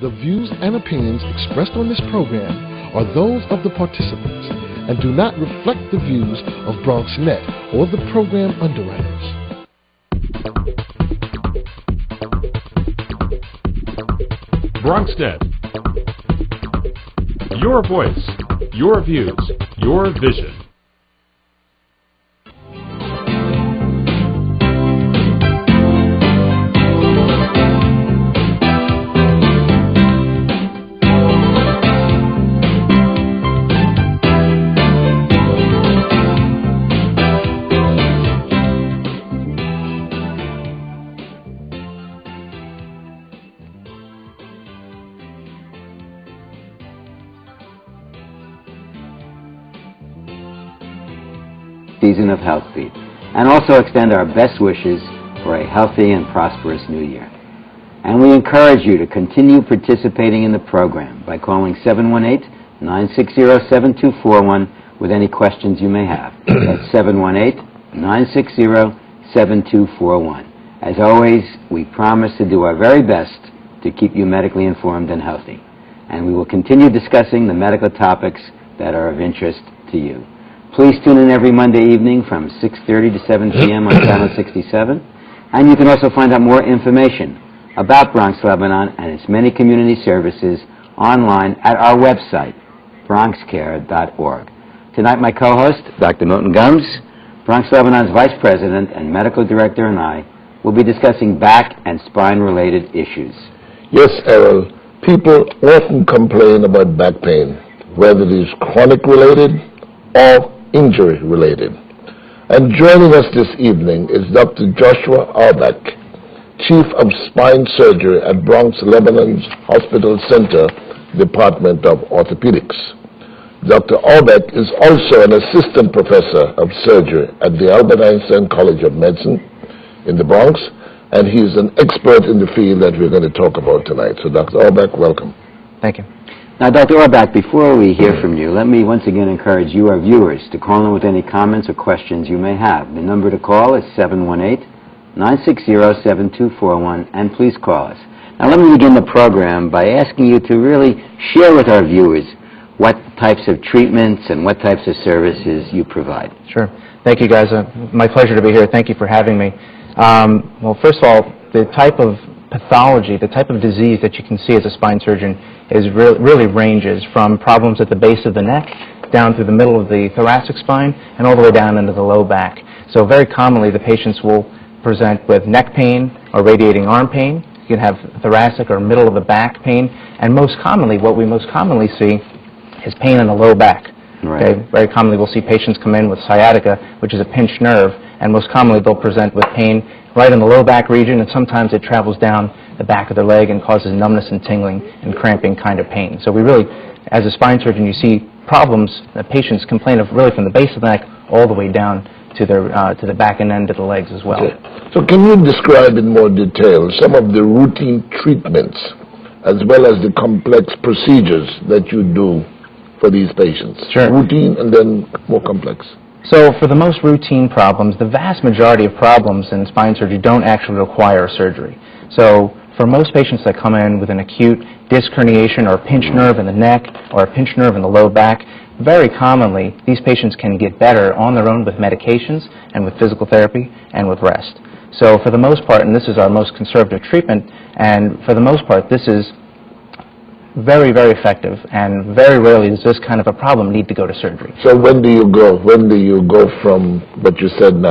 The views and opinions expressed on this program are those of the participants and do not reflect the views of BronxNet or the program underwriters. BronxNet. Your voice, your views, your vision. Season of Health Feed, and also extend our best wishes for a healthy and prosperous new year. And we encourage you to continue participating in the program by calling 718-960-7241 with any questions you may have. That's 718-960-7241. As always, we promise to do our very best to keep you medically informed and healthy. And we will continue discussing the medical topics that are of interest to you. Please tune in every Monday evening from 6:30 to 7 p.m. on Channel 67. And you can also find out more information about Bronx, Lebanon, and its many community services online at our website, bronxcare.org. Tonight, my co-host, Dr. Milton Gums, Bronx, Lebanon's Vice President and Medical Director, and I will be discussing back and spine-related issues. Yes, Errol, people often complain about back pain, whether it is chronic-related or injury-related. And joining us this evening is Dr. Joshua Auerbach, Chief of Spine Surgery at Bronx, Lebanon's Hospital Center, Department of Orthopedics. Dr. Auerbach is also an assistant professor of surgery at the Albert Einstein College of Medicine in the Bronx, and he is an expert in the field that we're going to talk about tonight. So, Dr. Auerbach, welcome. Thank you. Now, Dr. Auerbach, before we hear from you, let me once again encourage you, our viewers, to call in with any comments or questions you may have. The number to call is 718-960-7241, and please call us. Now, let me begin the program by asking you to really share with our viewers what types of treatments and what types of services you provide. Sure. Thank you, guys. My pleasure to be here. Thank you for having me. Well, first of all, the type of pathology, the type of disease that you can see as a spine surgeon really ranges from problems at the base of the neck down through the middle of the thoracic spine and all the way down into the low back. So very commonly the patients will present with neck pain or radiating arm pain. You can have thoracic or middle of the back pain, and most commonly, what we most commonly see is pain in the low back. Right. Okay? Very commonly we'll see patients come in with sciatica, which is a pinched nerve, and most commonly they'll present with pain right in the low back region, and sometimes it travels down the back of their leg and causes numbness and tingling and cramping kind of pain. So we really, as a spine surgeon, you see problems that patients complain of really from the base of the neck all the way down to the back and end of the legs as well. Okay. So can you describe in more detail some of the routine treatments as well as the complex procedures that you do for these patients? Sure. Routine and then more complex. So for the most routine problems, the vast majority of problems in spine surgery don't actually require surgery. So for most patients that come in with an acute disc herniation or a pinched nerve in the neck or a pinched nerve in the low back, very commonly these patients can get better on their own with medications and with physical therapy and with rest. So for the most part, and this is our most conservative treatment, and for the most part this is very, very effective, and very rarely does this kind of a problem need to go to surgery. So when do you go? When do you go from what you said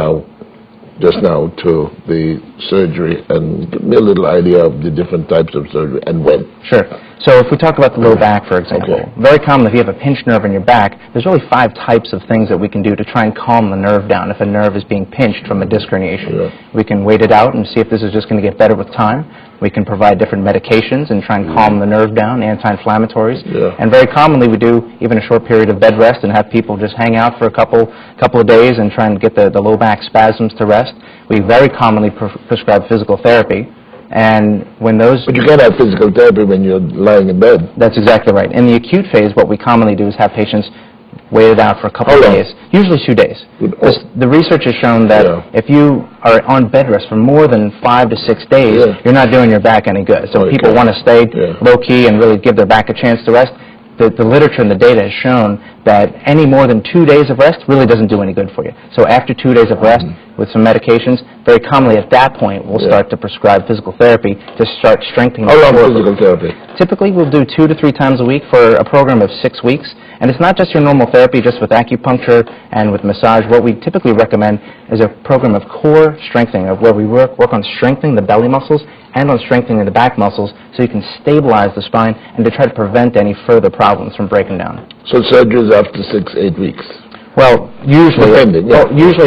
just now, to the surgery, and give me a little idea of the different types of surgery and when? Sure. So if we talk about the low back, for example, Okay. very commonly if you have a pinched nerve in your back, there's really 5 types of things that we can do to try and calm the nerve down if a nerve is being pinched from a disc herniation. Yeah. We can wait it out and see if this is just going to get better with time. We can provide different medications and try and calm the nerve down, anti-inflammatories. Yeah. And very commonly we do even a short period of bed rest and have people just hang out for a couple of days and try and get the low back spasms to rest. We very commonly prescribe physical therapy. And when those... But you can't have physical therapy when you're lying in bed. That's exactly right. In the acute phase, what we commonly do is have patients wait it out for a couple of days, usually 2 days. The research has shown that if you are on bed rest for more than 5 to 6 days, you're not doing your back any good. So people want to stay low-key and really give their back a chance to rest. The literature and the data has shown that any more than 2 days of rest really doesn't do any good for you. So after 2 days of rest with some medications, very commonly at that point we'll start to prescribe physical therapy to start strengthening. How long physical therapy? Typically we'll do 2 to 3 times a week for a program of 6 weeks. And it's not just your normal therapy, just with acupuncture and with massage. What we typically recommend is a program of core strengthening, of where we work on strengthening the belly muscles and on strengthening the back muscles so you can stabilize the spine and to try to prevent any further problems from breaking down. So surgery is after 6-8 weeks? Well, usually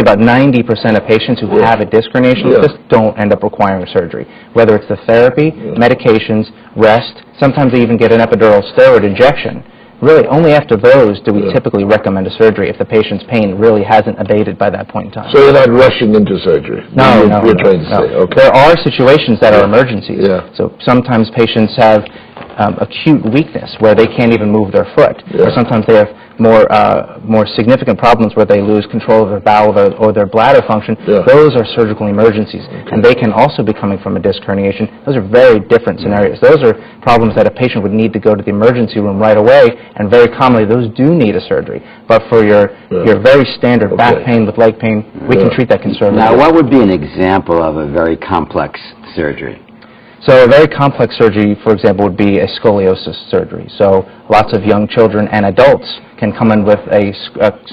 about 90% of patients who have a disc herniation like this don't end up requiring surgery. Whether it's the therapy, medications, rest, sometimes they even get an epidural steroid injection. Really, only after those do we typically recommend a surgery if the patient's pain really hasn't abated by that point in time. So you're not rushing into surgery? No. Okay. There are situations that are emergencies. So sometimes patients have acute weakness where they can't even move their foot, or sometimes they have more significant problems where they lose control of their bowel or their bladder function. Those are surgical emergencies, and they can also be coming from a disc herniation. Those are very different scenarios. Those are problems that a patient would need to go to the emergency room right away, and very commonly those do need a surgery. But for your very standard back pain with leg pain, we can treat that conservatively. Now, what would be an example of a very complex surgery? So a very complex surgery, for example, would be a scoliosis surgery. So lots of young children and adults can come in with a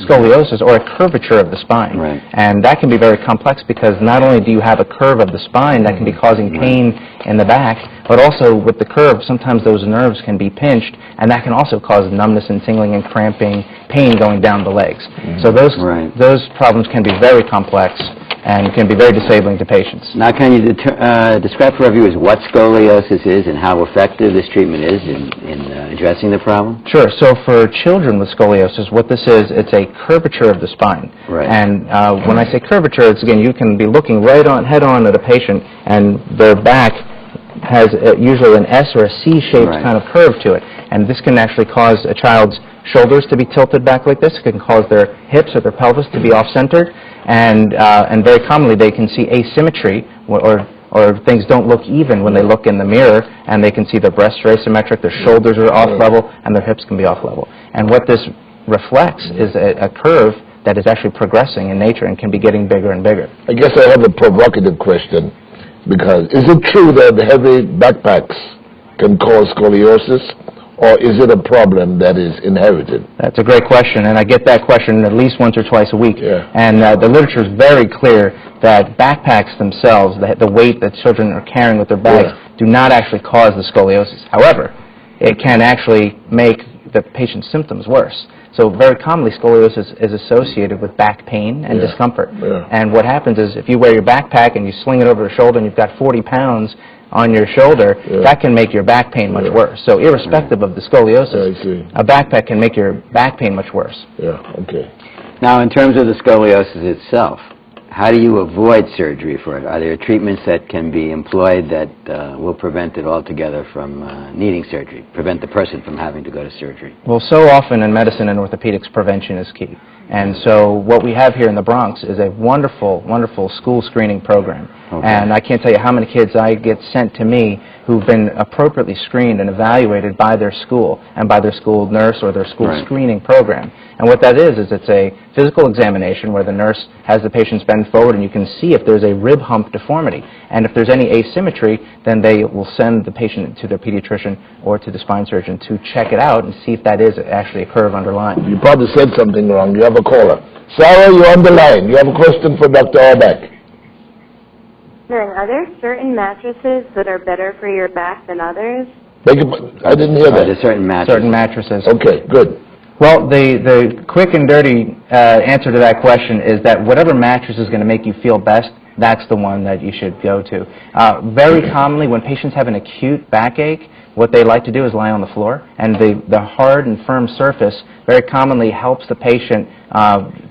scoliosis or a curvature of the spine. And that can be very complex because not only do you have a curve of the spine that can be causing pain in the back, but also with the curve, sometimes those nerves can be pinched, and that can also cause numbness and tingling and cramping, pain going down the legs. So those problems can be very complex and can be very disabling to patients. Now, can you describe for our viewers what scoliosis is and how effective this treatment is in addressing the problem? Sure. So for children with scoliosis, what this is, it's a curvature of the spine. And when I say curvature, it's, again, you can be looking head-on at a patient, and their back has usually an S or a C-shaped kind of curve to it. And this can actually cause a child's shoulders to be tilted back like this. It can cause their hips or their pelvis to be off-centered. And very commonly they can see asymmetry, or things don't look even when they look in the mirror, and they can see their breasts are asymmetric, their shoulders are off-level, and their hips can be off-level. And what this reflects is a curve that is actually progressing in nature and can be getting bigger and bigger. I guess I have a provocative question, because is it true that heavy backpacks can cause scoliosis, or is it a problem that is inherited? That's a great question, and I get that question at least once or twice a week. And the literature is very clear that backpacks themselves, the weight that children are carrying with their bags, do not actually cause the scoliosis. However, it can actually make the patient's symptoms worse. So very commonly, scoliosis is associated with back pain and discomfort. And what happens is if you wear your backpack and you sling it over your shoulder and you've got 40 pounds on your shoulder, that can make your back pain much worse. So irrespective of the scoliosis, a backpack can make your back pain much worse. Now, in terms of the scoliosis itself, how do you avoid surgery for it? Are there treatments that can be employed that will prevent it altogether from needing surgery, prevent the person from having to go to surgery? Well, so often in medicine and orthopedics, prevention is key. And so what we have here in the Bronx is a wonderful, wonderful school screening program. And I can't tell you how many kids I get sent to me who've been appropriately screened and evaluated by their school and by their school nurse or their school screening program. And what that is it's a physical examination where the nurse has the patients bend forward and you can see if there's a rib hump deformity. And if there's any asymmetry, then they will send the patient to their pediatrician or to the spine surgeon to check it out and see if that is actually a curve underlying. You probably said something wrong. You have a caller. Sarah, you're on the line. You have a question for Dr. Auerbach. Are there certain mattresses that are better for your back than others? I didn't hear that. There's certain mattresses. Okay, good. Well, the quick and dirty answer to that question is that whatever mattress is going to make you feel best, that's the one that you should go to. Very commonly, when patients have an acute backache, what they like to do is lie on the floor, and the hard and firm surface very commonly helps the patient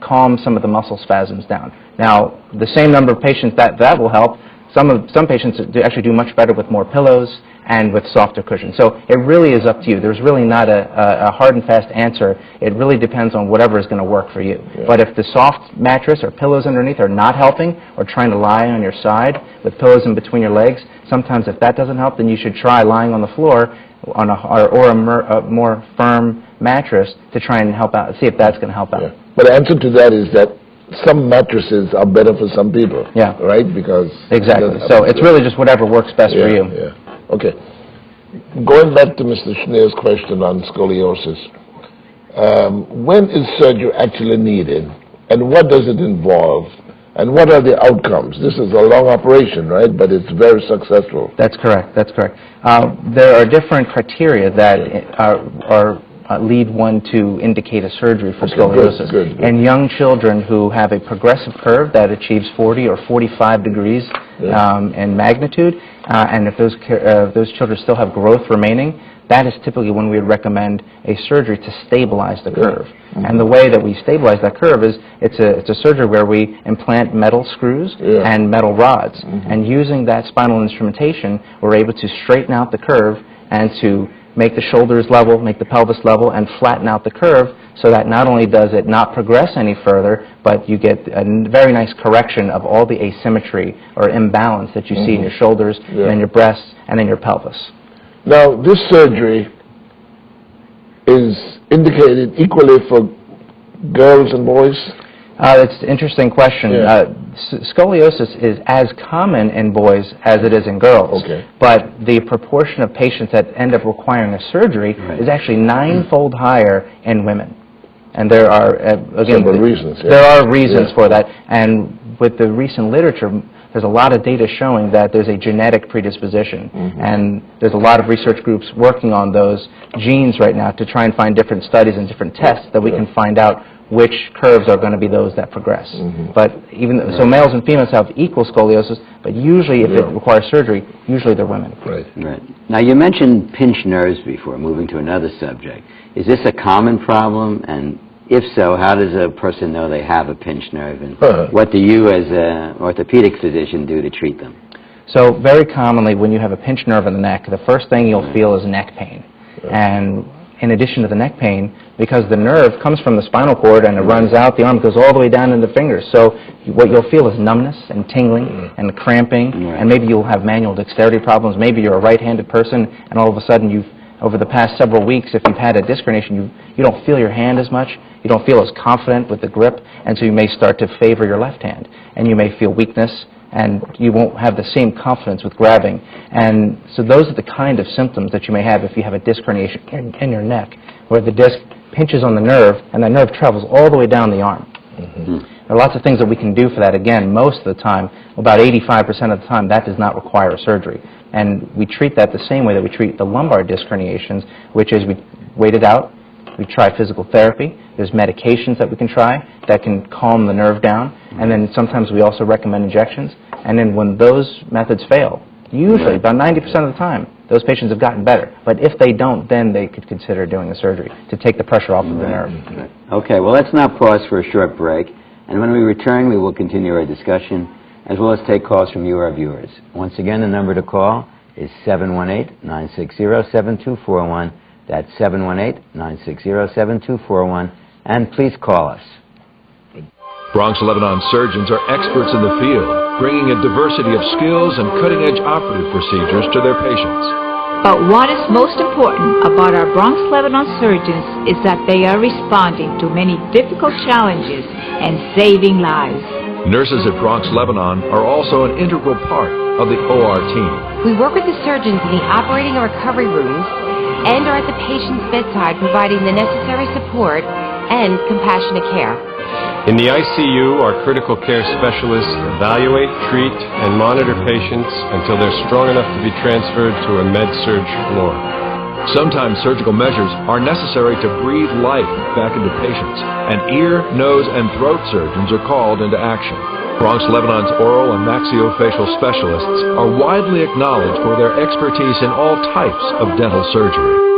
calm some of the muscle spasms down. Now, the same number of patients that will help, Some patients actually do much better with more pillows and with softer cushions. So it really is up to you. There's really not a hard and fast answer. It really depends on whatever is going to work for you. Yeah. But if the soft mattress or pillows underneath are not helping, or trying to lie on your side with pillows in between your legs, sometimes if that doesn't help, then you should try lying on the floor on a more firm mattress to try and help out, see if that's going to help out. Yeah. But the answer to that is that some mattresses are better for some people. Yeah. Right? Because exactly. So it's really just whatever works best for you. Yeah. Okay. Going back to Mr. Schneer's question on scoliosis, when is surgery actually needed, and what does it involve, and what are the outcomes? This is a long operation, right? But it's very successful. That's correct. That's correct. There are different criteria that lead one to indicate a surgery for scoliosis. Good. In young children who have a progressive curve that achieves 40 or 45 degrees in magnitude, and if those children still have growth remaining, that is typically when we would recommend a surgery to stabilize the curve. Mm-hmm. And the way that we stabilize that curve is it's a surgery where we implant metal screws and metal rods. Mm-hmm. And using that spinal instrumentation, we're able to straighten out the curve and to make the shoulders level, make the pelvis level, and flatten out the curve so that not only does it not progress any further, but you get a very nice correction of all the asymmetry or imbalance that you see in your shoulders and in your breasts and in your pelvis. Now, this surgery is indicated equally for girls and boys? That's an interesting question. Scoliosis is as common in boys as it is in girls. Okay. But the proportion of patients that end up requiring a surgery is actually 9-fold higher in women. And there are, again, reasons. There are reasons for that. And with the recent literature, there's a lot of data showing that there's a genetic predisposition. And there's a lot of research groups working on those genes right now to try and find different studies and different tests that we can find out which curves are going to be those that progress. But so males and females have equal scoliosis, but usually if it requires surgery, usually they're women. Right. Now you mentioned pinched nerves before, moving to another subject. Is this a common problem? And if so, how does a person know they have a pinched nerve? And what do you as an orthopedic physician do to treat them? So very commonly when you have a pinched nerve in the neck, the first thing you'll feel is neck pain. And in addition to the neck pain, because the nerve comes from the spinal cord and it runs out the arm, goes all the way down into the fingers. So what you'll feel is numbness and tingling and cramping, and maybe you'll have manual dexterity problems. Maybe you're a right-handed person, and all of a sudden over the past several weeks, if you've had a disc herniation, you don't feel your hand as much, you don't feel as confident with the grip, and so you may start to favor your left hand, and you may feel weakness, and you won't have the same confidence with grabbing. And so those are the kind of symptoms that you may have if you have a disc herniation in your neck, where the disc pinches on the nerve, and that nerve travels all the way down the arm. There are lots of things that we can do for that. Again, most of the time, about 85% of the time, that does not require a surgery. And we treat that the same way that we treat the lumbar disc herniations, which is we wait it out, we try physical therapy, there's medications that we can try that can calm the nerve down, and then sometimes we also recommend injections. And then when those methods fail, usually about 90% of the time, those patients have gotten better. But if they don't, then they could consider doing a surgery to take the pressure off of the nerve. Okay, well, let's now pause for a short break. And when we return, we will continue our discussion, as well as take calls from you, our viewers. Once again, the number to call is 718-960-7241. That's 718-960-7241. And please call us. Bronx Lebanon surgeons are experts in the field, bringing a diversity of skills and cutting-edge operative procedures to their patients. But what is most important about our Bronx Lebanon surgeons is that they are responding to many difficult challenges and saving lives. Nurses at Bronx Lebanon are also an integral part of the OR team. We work with the surgeons in the operating and recovery rooms and are at the patient's bedside providing the necessary support and compassionate care. In the ICU, our critical care specialists evaluate, treat, and monitor patients until they're strong enough to be transferred to a med-surg floor. Sometimes surgical measures are necessary to breathe life back into patients, and ear, nose, and throat surgeons are called into action. Bronx Lebanon's oral and maxillofacial specialists are widely acknowledged for their expertise in all types of dental surgery.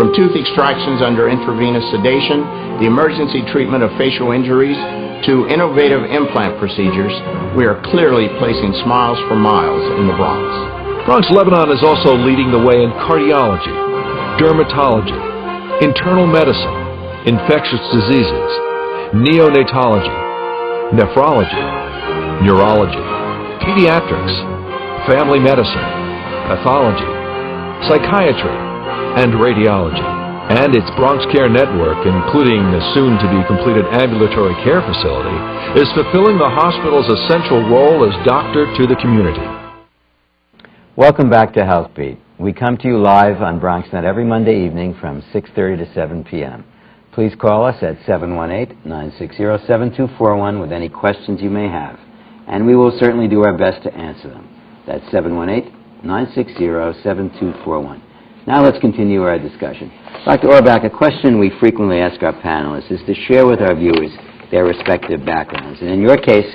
From tooth extractions under intravenous sedation, the emergency treatment of facial injuries, to innovative implant procedures, we are clearly placing smiles for miles in the Bronx. Bronx Lebanon is also leading the way in cardiology, dermatology, internal medicine, infectious diseases, neonatology, nephrology, neurology, pediatrics, family medicine, pathology, psychiatry, and radiology. And its Bronx Care Network, including the soon-to-be-completed ambulatory care facility, is fulfilling the hospital's essential role as doctor to the community. Welcome back to HealthBeat. We come to you live on BronxNet every Monday evening from 6:30 to 7 p.m. Please call us at 718-960-7241 with any questions you may have, and we will certainly do our best to answer them. That's 718-960-7241. Now let's continue our discussion. Dr. Auerbach, a question we frequently ask our panelists is to share with our viewers their respective backgrounds. And in your case,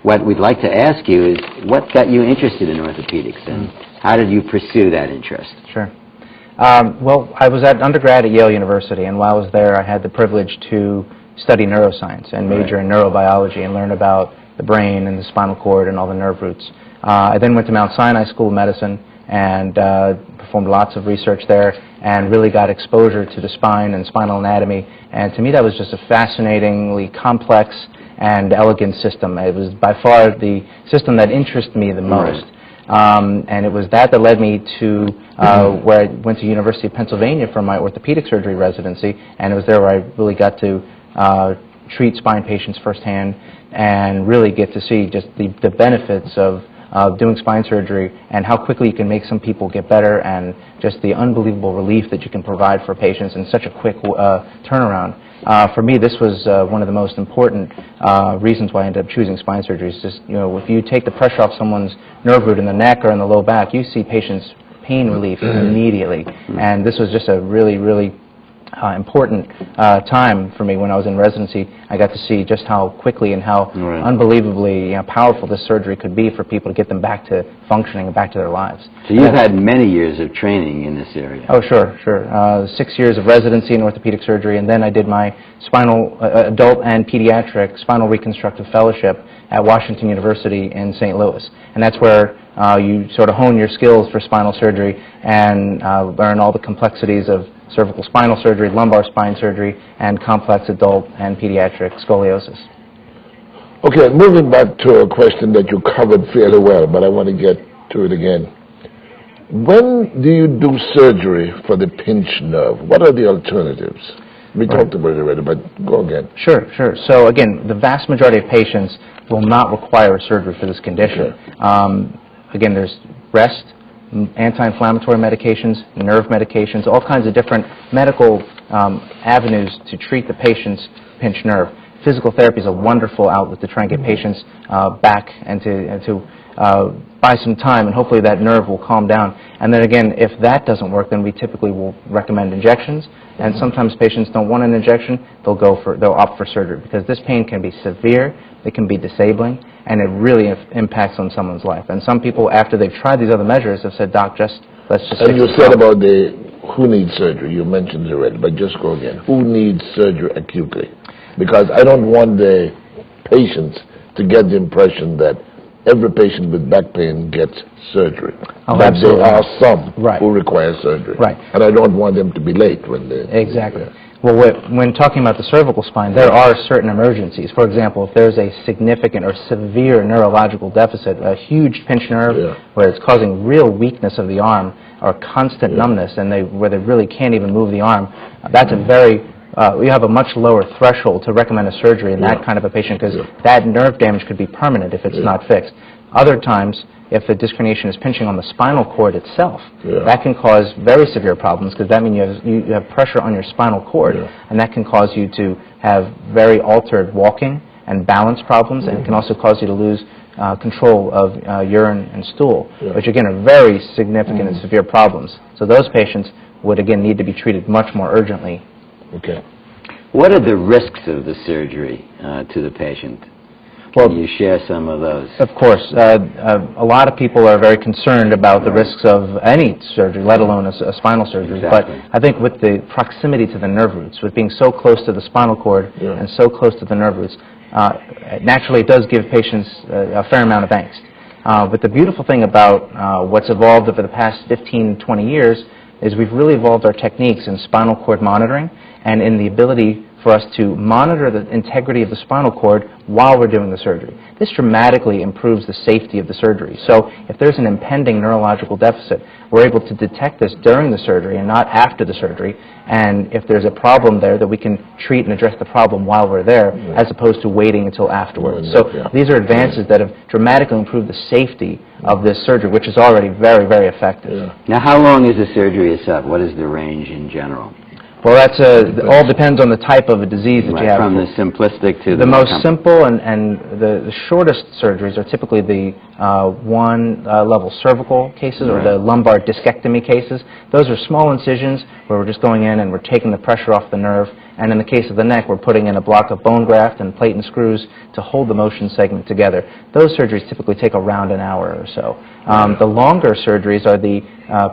what we'd like to ask you is what got you interested in orthopedics and how did you pursue that interest? Sure. Well, I was at undergrad at Yale University, and while I was there, I had the privilege to study neuroscience and major in neurobiology and learn about the brain and the spinal cord and all the nerve roots. I then went to Mount Sinai School of Medicine and performed lots of research there and really got exposure to the spine and spinal anatomy. And to me, that was just a fascinatingly complex and elegant system. It was by far the system that interested me the most. And it was that led me to where I went to University of Pennsylvania for my orthopedic surgery residency, and it was there where I really got to treat spine patients firsthand and really get to see just the benefits of doing spine surgery and how quickly you can make some people get better and just the unbelievable relief that you can provide for patients in such a quick turnaround. For me, this was one of the most important reasons why I ended up choosing spine surgery. It's just, if you take the pressure off someone's nerve root in the neck or in the low back, you see patients' pain relief immediately. And this was just a really, really important time for me when I was in residency. I got to see just how quickly and how unbelievably powerful this surgery could be for people to get them back to functioning and back to their lives. So you've had many years of training in this area. Oh, sure. 6 years of residency in orthopedic surgery, and then I did my adult and pediatric spinal reconstructive fellowship at Washington University in St. Louis. And that's where you sort of hone your skills for spinal surgery and learn all the complexities of cervical spinal surgery, lumbar spine surgery, and complex adult and pediatric scoliosis. Okay, moving back to a question that you covered fairly well, but I want to get to it again. When do you do surgery for the pinched nerve? What are the alternatives? We talked about it already, but go again. Sure. So again, the vast majority of patients will not require surgery for this condition. Again, there's rest, anti-inflammatory medications, nerve medications, all kinds of different medical avenues to treat the patient's pinched nerve. Physical therapy is a wonderful outlet to try and get patients back and to buy some time, and hopefully that nerve will calm down. And then again, if that doesn't work, then we typically will recommend injections. And sometimes patients don't want an injection; they'll opt for surgery because this pain can be severe, it can be disabling, and it really impacts on someone's life. And some people, after they've tried these other measures, have said, "Doc, let's just." And you said about who needs surgery. You mentioned it already, but just go again. Who needs surgery acutely? Because I don't want the patients to get the impression that every patient with back pain gets surgery. Oh, but absolutely. there are some who require surgery. And I don't want them to be late when they... Exactly. Well, when talking about the cervical spine, there are certain emergencies. For example, if there's a significant or severe neurological deficit, a huge pinched nerve where it's causing real weakness of the arm or constant numbness and where they really can't even move the arm, that's a very... we have a much lower threshold to recommend a surgery in that kind of a patient because that nerve damage could be permanent if it's not fixed. Other times, if the disc herniation is pinching on the spinal cord itself, that can cause very severe problems because that means you have pressure on your spinal cord, and that can cause you to have very altered walking and balance problems, and it can also cause you to lose control of urine and stool, which again are very significant and severe problems. So those patients would again need to be treated much more urgently. Okay. What are the risks of the surgery to the patient? Can you share some of those? Of course. A lot of people are very concerned about the risks of any surgery, let alone a spinal surgery. But I think with the proximity to the nerve roots, with being so close to the spinal cord and so close to the nerve roots, naturally it does give patients a fair amount of angst. But the beautiful thing about what's evolved over the past 15, 20 years is we've really evolved our techniques in spinal cord monitoring and in the ability for us to monitor the integrity of the spinal cord while we're doing the surgery. This dramatically improves the safety of the surgery. So if there's an impending neurological deficit, we're able to detect this during the surgery and not after the surgery. And if there's a problem there, that we can treat and address the problem while we're there, as opposed to waiting until afterwards. So these are advances that have dramatically improved the safety of this surgery, which is already very, very effective. Now, how long is the surgery itself? What is the range in general? Well, that's all depends on the type of a disease that you have. From the simplistic to the most simple and the shortest surgeries are typically the one-level cervical cases or the lumbar discectomy cases. Those are small incisions where we're just going in and we're taking the pressure off the nerve. And in the case of the neck, we're putting in a block of bone graft and plate and screws to hold the motion segment together. Those surgeries typically take around an hour or so. The longer surgeries are the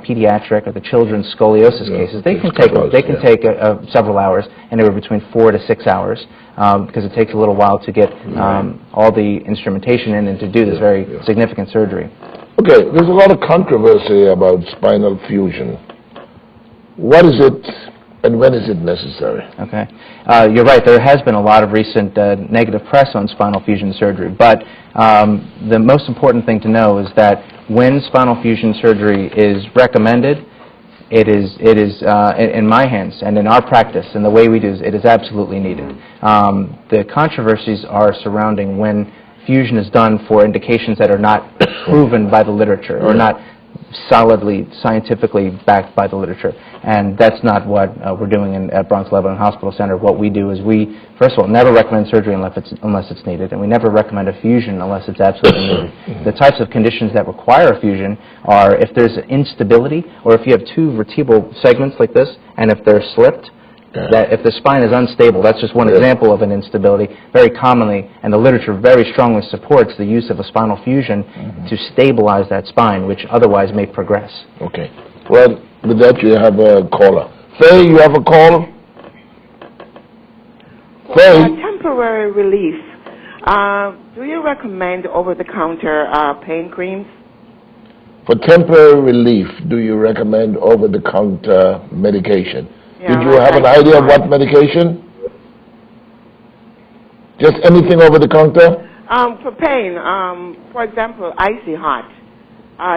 pediatric or the children's scoliosis cases. They can take several hours, anywhere between 4 to 6 hours, because it takes a little while to get all the instrumentation in and to do this very significant surgery. Okay, there's a lot of controversy about spinal fusion. What is it and when is it necessary? Okay. You're right. There has been a lot of recent negative press on spinal fusion surgery, but the most important thing to know is that when spinal fusion surgery is recommended, it is in my hands and in our practice and the way we do it is absolutely needed. The controversies are surrounding when fusion is done for indications that are not proven by the literature or not solidly scientifically backed by the literature, and that's not what we're doing at Bronx Lebanon Hospital Center. What we do is we, first of all, never recommend surgery unless it's needed, and we never recommend a fusion unless it's absolutely needed. The types of conditions that require a fusion are if there's instability or if you have two vertebral segments like this and if they're slipped, that if the spine is unstable, that's just one example of an instability. Very commonly, and the literature very strongly supports the use of a spinal fusion to stabilize that spine, which otherwise may progress. Okay. Well, with that, you have a caller. Faye, you have a call? Faye? For temporary relief, do you recommend over-the-counter pain creams? For temporary relief, do you recommend over-the-counter medication? Did you have an idea of what medication? Just anything over the counter? For pain, for example, icy hot,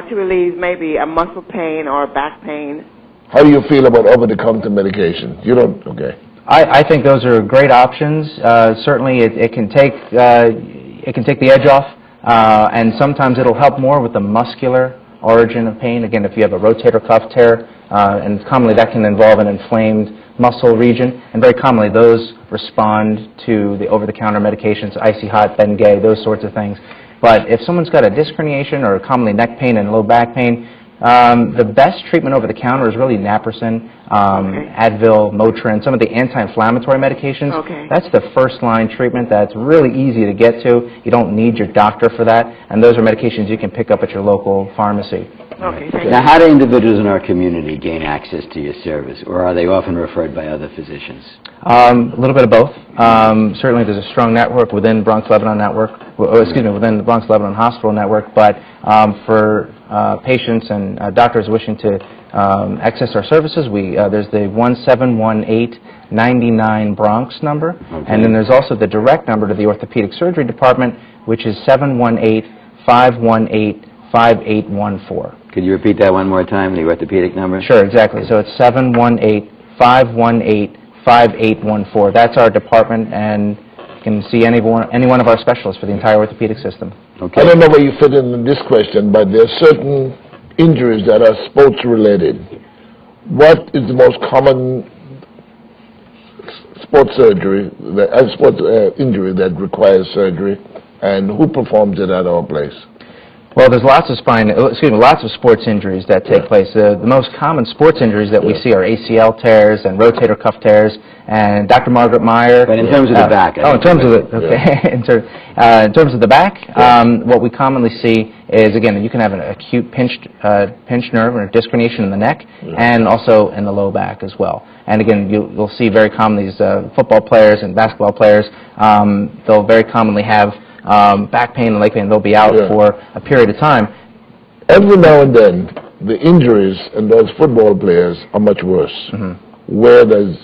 to relieve maybe a muscle pain or back pain. How do you feel about over-the-counter medication? You don't, okay. I think those are great options. Certainly it can take the edge off, and sometimes it'll help more with the muscular origin of pain. Again, if you have a rotator cuff tear, and commonly that can involve an inflamed muscle region, and very commonly those respond to the over-the-counter medications, icy hot, Bengay, those sorts of things. But if someone's got a disc herniation or commonly neck pain and low back pain, the best treatment over the counter is really naproxen, Advil, Motrin, some of the anti-inflammatory medications. That's the first line treatment that's really easy to get to. You don't need your doctor for that, and those are medications you can pick up at your local pharmacy. Now, how do individuals in our community gain access to your service, or are they often referred by other physicians? A little bit of both. Certainly there's a strong network within Bronx Lebanon Network, within the Bronx Lebanon Hospital Network, but for patients and doctors wishing to access our services, there's the 1718-99 Bronx number, and then there's also the direct number to the orthopedic surgery department, which is 718-518-5814. Could you repeat that one more time, the orthopedic number? Sure, exactly. So it's 718-518-5814. That's our department, and you can see any one of our specialists for the entire orthopedic system. I don't know where you fit in this question, but there are certain injuries that are sports-related. What is the most common sports surgery, injury that requires surgery, and who performs it at our place? Well, there's lots of lots of sports injuries that take place. The most common sports injuries that we see are ACL tears and rotator cuff tears. And Dr. Margaret Meyer. But in terms of the back. In terms of the in terms of the back, what we commonly see is, again, you can have an acute pinched nerve or a disc herniation in the neck, and also in the low back as well. And again, you'll see very commonly these football players and basketball players. They'll very commonly have back pain and leg pain. They'll be out for a period of time. Every now and then, the injuries in those football players are much worse. Where does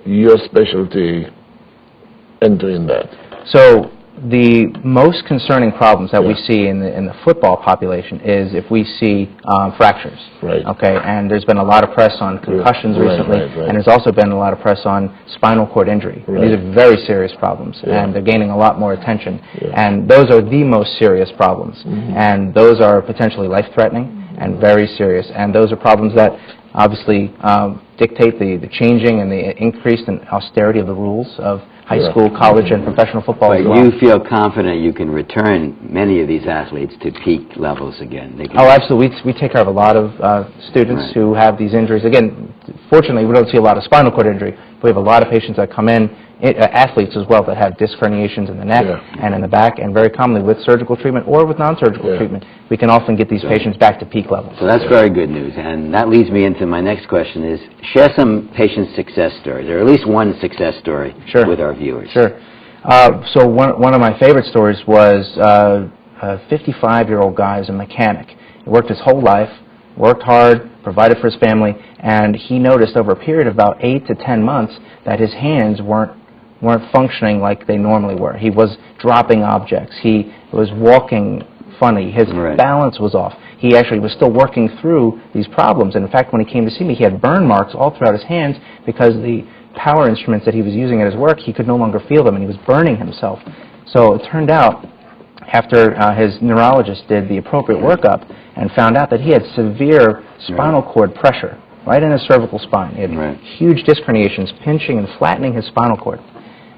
your specialty enter in that? So the most concerning problems that we see in the football population is if we see fractures. Right. Okay, and there's been a lot of press on concussions recently, and there's also been a lot of press on spinal cord injury. These are very serious problems, and they're gaining a lot more attention. And those are the most serious problems, and those are potentially life-threatening and very serious. And those are problems that obviously dictate the changing and the increased austerity of the rules of high school, college, and professional football. But you feel confident you can return many of these athletes to peak levels again? Oh, absolutely. We take care of a lot of students who have these injuries. Again, fortunately, we don't see a lot of spinal cord injury. We have a lot of patients that come in, athletes as well, that have disc herniations in the neck and in the back, and very commonly with surgical treatment or with non-surgical treatment, we can often get these patients back to peak levels. So that's very good news, and that leads me into my next question is, share some patient success stories, or at least one success story with our viewers. Sure. So one of my favorite stories was a 55-year-old guy who's a mechanic. He worked his whole life, worked hard, provided for his family, and he noticed over a period of about 8 to 10 months that his hands weren't functioning like they normally were. He was dropping objects. He was walking funny. His balance was off. He actually was still working through these problems. And in fact, when he came to see me, he had burn marks all throughout his hands because the power instruments that he was using at his work, he could no longer feel them, and he was burning himself. So it turned out, after his neurologist did the appropriate workup and found out that he had severe spinal cord pressure right in his cervical spine. He had huge disc herniations, pinching and flattening his spinal cord.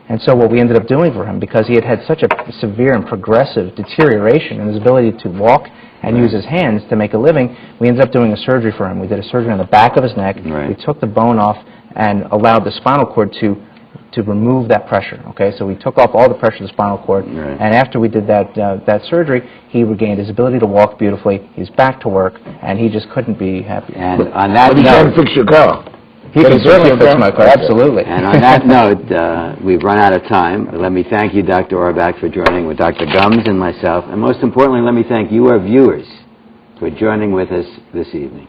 And so what we ended up doing for him, because he had had such a severe and progressive deterioration in his ability to walk and use his hands to make a living, we ended up doing a surgery for him. We did a surgery on the back of his neck. We took the bone off and allowed the spinal cord to remove that pressure. Okay, so we took off all the pressure of the spinal cord, and after we did that surgery, he regained his ability to walk beautifully. He's back to work, and he just couldn't be happier. And on that note, he can fix your car. He can certainly fix my car, absolutely. And on that note, we've run out of time. Let me thank you, Dr. Auerbach, for joining with Dr. Gums and myself, and most importantly, let me thank you, our viewers, for joining with us this evening.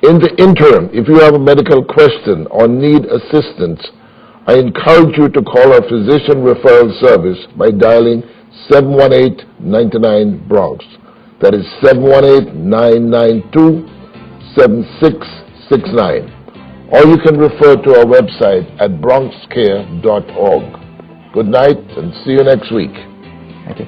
In the interim, if you have a medical question or need assistance, I encourage you to call our physician referral service by dialing 718-99-BRONX. That is 718-992-7669. Or you can refer to our website at bronxcare.org. Good night and see you next week. Thank you.